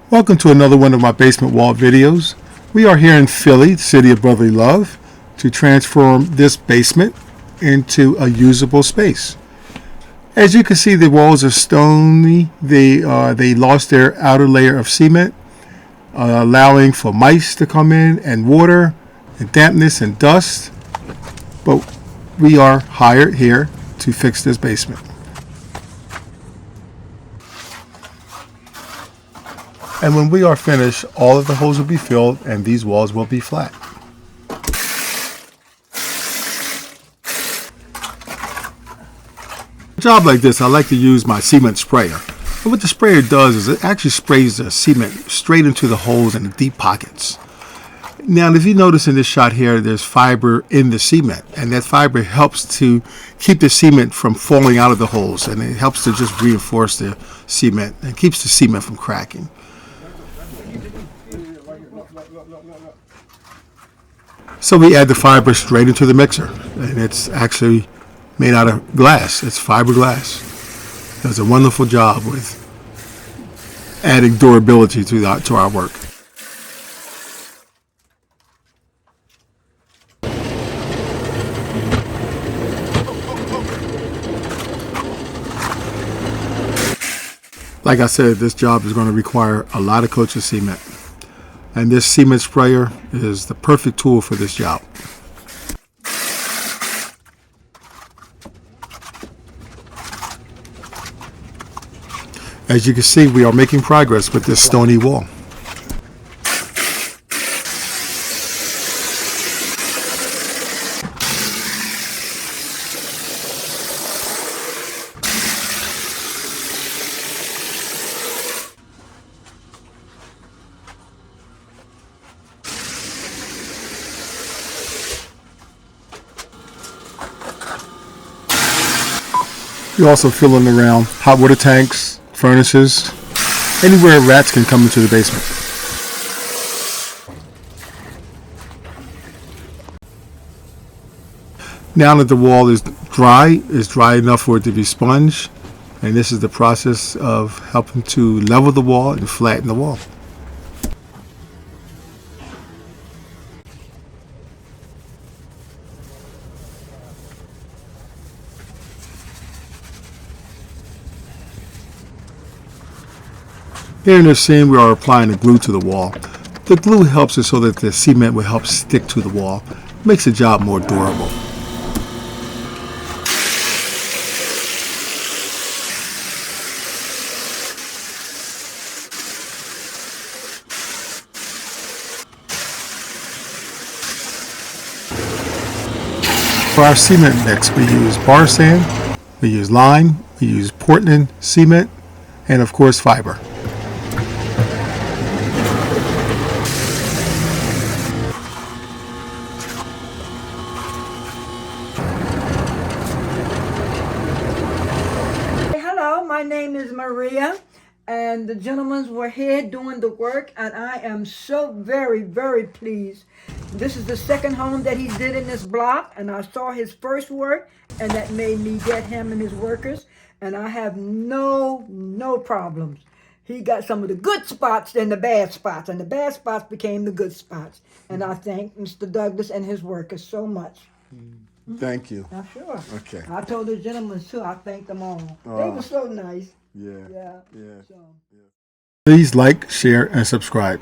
Welcome to another one of my basement wall videos. We are here in Philly, the city of brotherly love, to transform this basement into a usable space. As you can see, the walls are stony. They lost their outer layer of cement, allowing for mice to come in and water and dampness and dust. But we are hired here to fix this basement. And when we are finished, all of the holes will be filled and these walls will be flat. A job like this, I like to use my cement sprayer. And what the sprayer does is it actually sprays the cement straight into the holes and the deep pockets. Now, if you notice in this shot here, there's fiber in the cement, and that fiber helps to keep the cement from falling out of the holes, and it helps to just reinforce the cement and keeps the cement from cracking. So we add the fiber straight into the mixer, and it's actually made out of glass. It's fiberglass. Does a wonderful job with adding durability to our work. Like I said, this job is going to require a lot of coats of cement. And this cement sprayer is the perfect tool for this job. As you can see, we are making progress with this stony wall. You're also filling around hot water tanks, furnaces, anywhere rats can come into the basement. Now that the wall is dry enough for it to be sponged, and this is the process of helping to level the wall and flatten the wall. Here in this scene, we are applying the glue to the wall. The glue helps it so that the cement will help stick to the wall. It makes the job more durable. For our cement mix, we use bar sand, we use lime, we use Portland cement, and of course fiber. My name is Maria, and the gentlemen were here doing the work, and I am so very, very pleased. This is the second home that he did in this block, and I saw his first work, and that made me get him and his workers, and I have no problems. He got some of the good spots and the bad spots, and the bad spots became the good spots. And I thank Mr. Douglas and his workers so much. Thank you. Sure. Okay. I told the gentlemen too, I thanked them all. They were so nice. Yeah. Yeah. Yeah. So. Please like, share, and subscribe.